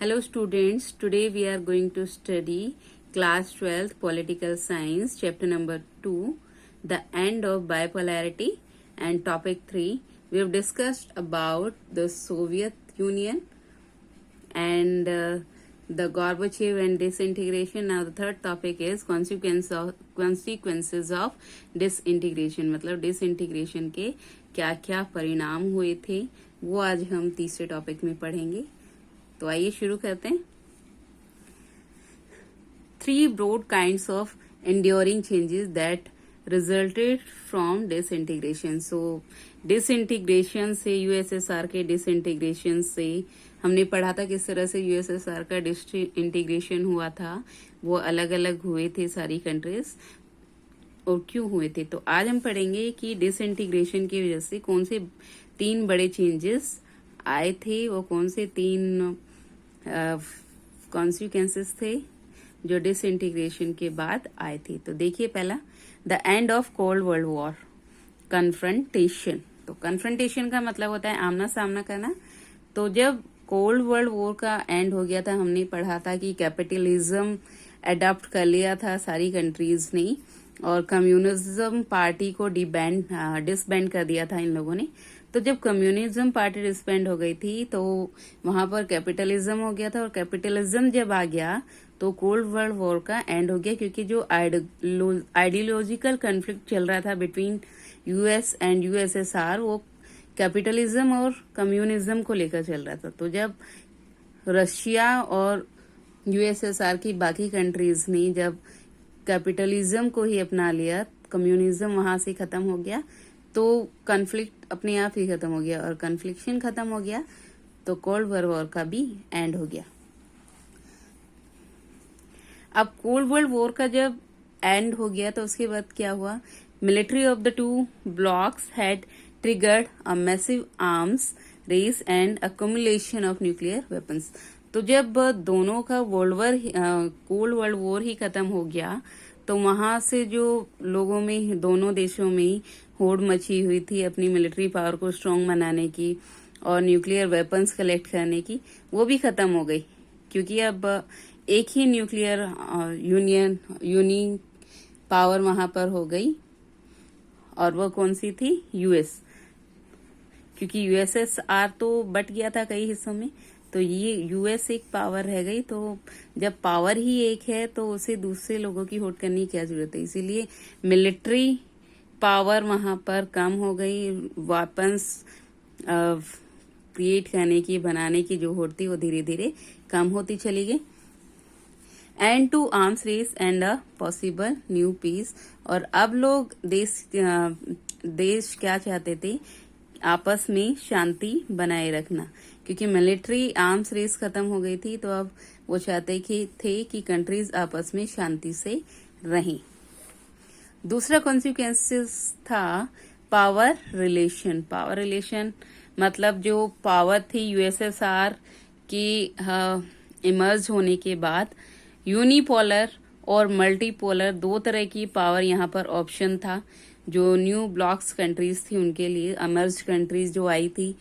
Hello students, today we are going to study class 12th political science chapter number 2, the end of bipolarity, and topic 3. We have discussed about the Soviet Union and the Gorbachev and disintegration. Now the third topic is consequences of disintegration. मतलब disintegration के क्या क्या परिणाम हुए थे वो आज हम तीसरे टॉपिक में पढ़ेंगे। तो आइए शुरू करते हैं। 3 broad kinds of enduring changes that resulted from disintegration. So disintegration से यूएसएसआर के disintegration से हमने पढ़ा था किस तरह से यूएसएसआर का डिसइंटीग्रेशन हुआ था, वो अलग अलग हुए थे सारी कंट्रीज और क्यों हुए थे। तो आज हम पढ़ेंगे कि डिसइंटीग्रेशन की वजह से कौन से 3 बड़े चेंजेस आए थे, वो कौन से 3 कॉन्सिक्वेंसेस थे जो डिसइंटीग्रेशन के बाद आए थे। तो देखिए पहला, the end of cold world war, confrontation. तो कन्फ्रंटेशन का मतलब होता है आमना सामना करना। तो जब कोल्ड वर्ल्ड वॉर का एंड हो गया था, हमने पढ़ा था कि कैपिटलिज्म अडॉप्ट कर लिया था सारी कंट्रीज ने और कम्युनिज्म पार्टी को डिसबैंड कर दिया था इन लोगों ने। तो जब कम्युनिज्म पार्टी डिसबैंड हो गई थी तो वहां पर कैपिटलिज्म हो गया था और कैपिटलिज्म जब आ गया तो कोल्ड वर्ल्ड वॉर का एंड हो गया, क्योंकि जो आइडियोलॉजिकल कॉन्फ्लिक्ट चल रहा था बिटवीन यूएस एंड यूएसएसआर वो कैपिटलिज्म और कम्युनिज्म को लेकर चल रहा था। तो जब रशिया और यूएसएसआर की बाकी कंट्रीज ने जब कैपिटलिज्म को ही अपना लिया, कम्युनिज्म वहां से खत्म हो गया, तो कॉन्फ्लिक्ट अपने आप ही खत्म हो गया और कन्फ्लिक्शन खत्म हो गया, तो कोल्ड वॉर का भी एंड हो गया। अब कोल्ड वर्ल्ड वॉर का जब एंड हो गया तो उसके बाद क्या हुआ, military of the 2 blocks had triggered a massive arms race and accumulation of nuclear weapons. तो जब दोनों का कोल्ड वर्ल्ड वॉर ही खत्म हो गया तो वहां से जो लोगों में, दोनों देशों में होड़ मची हुई थी अपनी मिलिट्री पावर को स्ट्रांग बनाने की और न्यूक्लियर वेपन्स कलेक्ट करने की, वो भी खत्म हो गई, क्योंकि अब एक ही न्यूक्लियर यूनियन पावर वहां पर हो गई और वो कौन सी थी, यूएस। क्योंकि यूएसएसआर तो बट गया था कई हिस्सों में, तो ये यूएस एक पावर रह गई। तो जब पावर ही एक है तो उसे दूसरे लोगों की होड़ करने की क्या जरूरत है, इसीलिए मिलिट्री पावर वहां पर कम हो गई, वेपन्स क्रिएट करने की, बनाने की जो होड़ थी वो धीरे धीरे कम होती चली गई। End to arms race and a possible new peace. और अब लोग देश क्या चाहते थे, आपस में शांति बनाए रखना, क्योंकि मिलिट्री आर्म्स रेस खत्म हो गई थी, तो अब वो चाहते थे कि कंट्रीज आपस में शांति से रहें। दूसरा कॉन्सिक्वेंसेस था पावर रिलेशन। पावर रिलेशन मतलब जो पावर थी यूएसएसआर की इमर्ज होने के बाद यूनिपोलर और मल्टीपोलर 2 तरह की पावर यहाँ पर ऑप्शन था। जो न्यू ब्लॉक्स कंट्रीज थी उनके लिए, अमर्ज कंट्रीज जो आई थी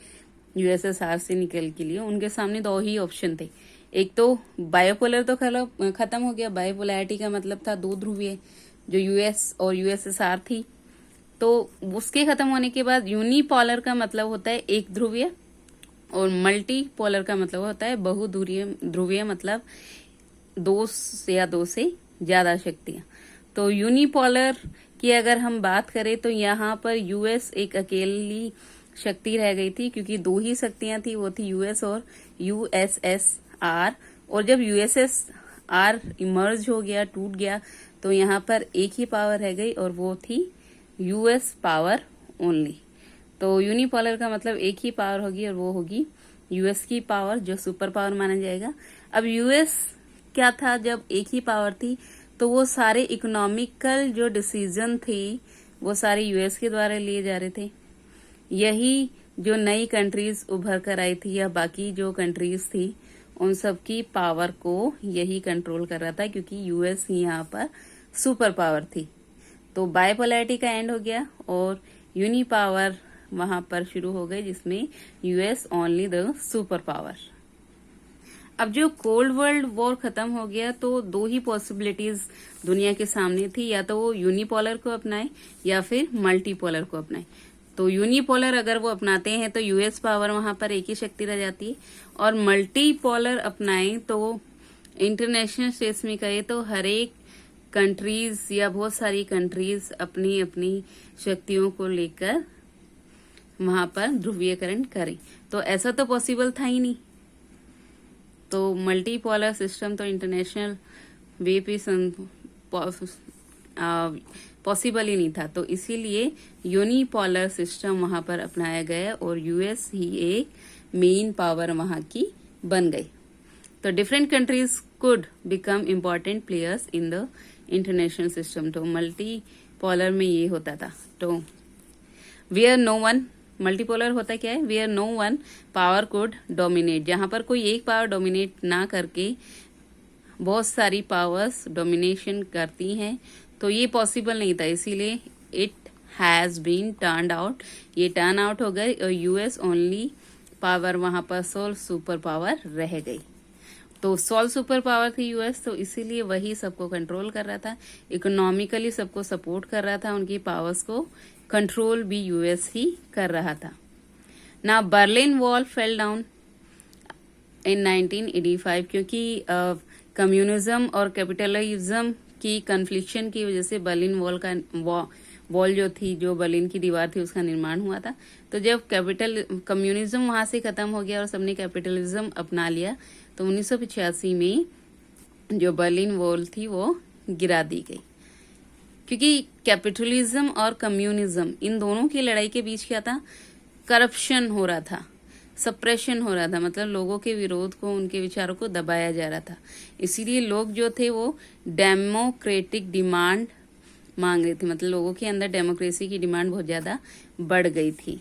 यूएसएसआर से निकल के लिए, उनके सामने 2 ही ऑप्शन थे। एक तो बायोपोलर तो खत्म हो गया, बायोपोलैरिटी का मतलब था 2 ध्रुवीय जो यूएस और यूएसएसआर थी, तो उसके खत्म होने के बाद यूनिपोलर का मतलब होता है एक ध्रुवीय और मल्टीपोलर का मतलब होता है बहुध्रुवीय, मतलब 2 या 2 से ज्यादा शक्तियां। तो यूनिपोलर की अगर हम बात करें तो यहाँ पर यूएस एक अकेली शक्ति रह गई थी, क्योंकि 2 ही शक्तियां थी, वो थी यूएस और यूएसएसआर। और जब यूएसएसआर इमर्ज हो गया, टूट गया, तो यहाँ पर एक ही पावर रह गई और वो थी यूएस पावर ओनली। तो यूनिपोलर का मतलब एक ही पावर होगी और वो होगी यूएस की पावर, जो सुपर पावर माना जाएगा। अब यूएस क्या था, जब एक ही पावर थी तो वो सारे इकोनॉमिकल जो डिसीजन थे वो सारे यूएस के द्वारा लिए जा रहे थे। यही जो नई कंट्रीज उभर कर आई थी या बाकी जो कंट्रीज थी उन सब की पावर को यही कंट्रोल कर रहा था, क्योंकि यूएस ही यहाँ पर सुपर पावर थी। तो बायपोलैरिटी का एंड हो गया और यूनी पावर वहां पर शुरू हो गई, जिसमें US only the super power. अब जो कोल्ड वर्ल्ड वॉर खत्म हो गया तो दो ही पॉसिबिलिटीज दुनिया के सामने थी, या तो वो यूनिपोलर को अपनाए या फिर मल्टीपोलर को अपनाए। तो यूनिपोलर अगर वो अपनाते हैं तो यूएस पावर वहां पर एक ही शक्ति रह जाती है, और मल्टीपोलर अपनाएं तो इंटरनेशनल स्टेट्स में कहे तो हर एक कंट्रीज या बहुत सारी कंट्रीज अपनी अपनी शक्तियों को लेकर वहां पर ध्रुवीकरण करें। तो ऐसा तो पॉसिबल था ही नहीं। तो मल्टीपोलर सिस्टम तो इंटरनेशनल वे पे पॉसिबल ही नहीं था। तो इसीलिए यूनिपोलर सिस्टम वहां पर अपनाया गया और यूएस ही एक मेन पावर वहां की बन गई। तो different countries could become important players in the international system. तो मल्टीपोलर में ये होता था। तो वेयर नो वन, मल्टीपोलर होता क्या है, where no one power could dominate, जहां पर कोई एक पावर डोमिनेट ना करके बहुत सारी पावर्स डोमिनेशन करती हैं, तो ये पॉसिबल नहीं था। इसीलिए it has been turn out, ये टर्न आउट हो गई और यूएस ओनली पावर वहां पर सोल सुपर पावर रह गई। तो सोल सुपर पावर थी यूएस, तो इसीलिए वही सबको कंट्रोल कर रहा था, इकोनॉमिकली सबको सपोर्ट कर रहा था, उनकी पावर्स को कंट्रोल भी यूएस ही कर रहा था। ना Berlin wall fell down in 1985, क्योंकि कम्युनिज्म और कैपिटलिज्म की कन्फ्लिक्शन की वजह से बर्लिन वॉल का वॉल जो थी, जो बर्लिन की दीवार थी, उसका निर्माण हुआ था। तो जब कम्युनिज्म वहां से खत्म हो गया और सबने कैपिटलिज्म अपना लिया, तो 1985 में जो बर्लिन वॉल थी वो गिरा दी गई। क्योंकि कैपिटलिज्म और कम्युनिज्म इन दोनों की लड़ाई के बीच क्या था, करप्शन हो रहा था, सप्रेशन हो रहा था, मतलब लोगों के विरोध को, उनके विचारों को दबाया जा रहा था। इसीलिए लोग जो थे वो डेमोक्रेटिक डिमांड मांग रहे थे, मतलब लोगों के अंदर डेमोक्रेसी की डिमांड बहुत ज्यादा बढ़ गई थी।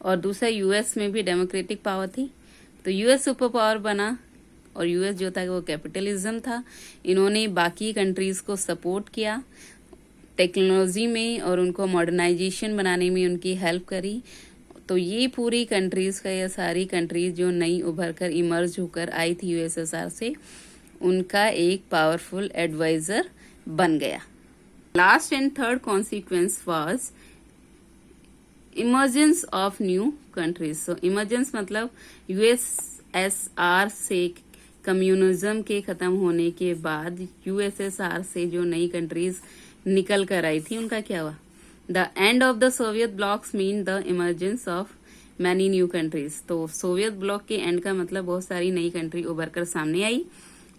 और दूसरा यूएस में भी डेमोक्रेटिक पावर थी, तो यूएस सुपर पावर बना और यूएस जो था वो कैपिटलिज्म था। इन्होंने बाकी कंट्रीज को सपोर्ट किया टेक्नोलॉजी में और उनको मॉडर्नाइजेशन बनाने में उनकी हेल्प करी। तो ये पूरी कंट्रीज का, या सारी कंट्रीज जो नई उभर कर इमर्ज होकर आई थी यूएसएसआर से, उनका एक पावरफुल एडवाइजर बन गया। Last and third consequence was emergence of new countries. So emergence मतलब यूएसएसआर से कम्युनिज्म के खत्म होने के बाद यूएसएसआर से जो नई कंट्रीज निकल कर आई थी, उनका क्या हुआ, the end of the Soviet blocks mean the emergence of many new countries. तो सोवियत ब्लॉक के एंड का मतलब बहुत सारी नई कंट्री उभर कर सामने आई।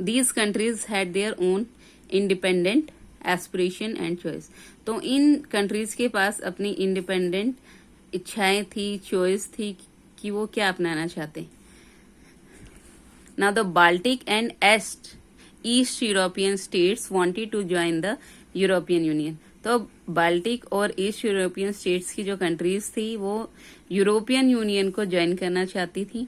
These countries had their own independent aspiration and choice. तो इन कंट्रीज के पास अपनी इंडिपेंडेंट इच्छाएं थी, चॉइस थी कि वो क्या अपनाना चाहते। Now the Baltic and East European states wanted to join the European Union. तो बाल्टिक और ईस्ट यूरोपियन स्टेट्स की जो कंट्रीज थी वो यूरोपियन यूनियन को ज्वाइन करना चाहती थी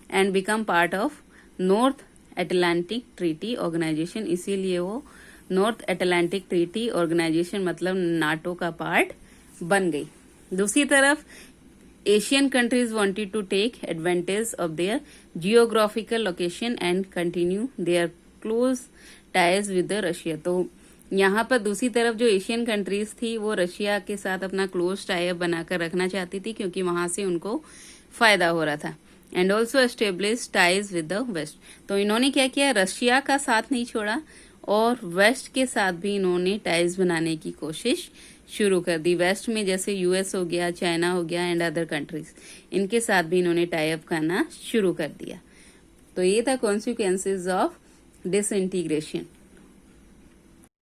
and become part of North Atlantic Treaty Organization. इसीलिए वो नॉर्थ अटलांटिक ट्रीटी ऑर्गेनाइजेशन मतलब नाटो का पार्ट बन गई। दूसरी तरफ Asian countries wanted to take advantage of their geographical location and continue their close ties with Russia. तो यहाँ पर दूसरी तरफ जो एशियन कंट्रीज थी वो रशिया के साथ अपना क्लोज टाई अप बनाकर रखना चाहती थी, क्योंकि वहां से उनको फायदा हो रहा था। And also establish ties with the west. तो इन्होंने क्या किया, रशिया का साथ नहीं छोड़ा और वेस्ट के साथ भी इन्होंने टाइज बनाने की कोशिश शुरू कर दी। वेस्ट में जैसे यूएस हो गया, चाइना हो गया एंड अदर कंट्रीज, इनके साथ भी इन्होंने टाई अप करना शुरू कर दिया। तो ये था कॉन्सिक्वेंसेज ऑफ डिसइंटीग्रेशन।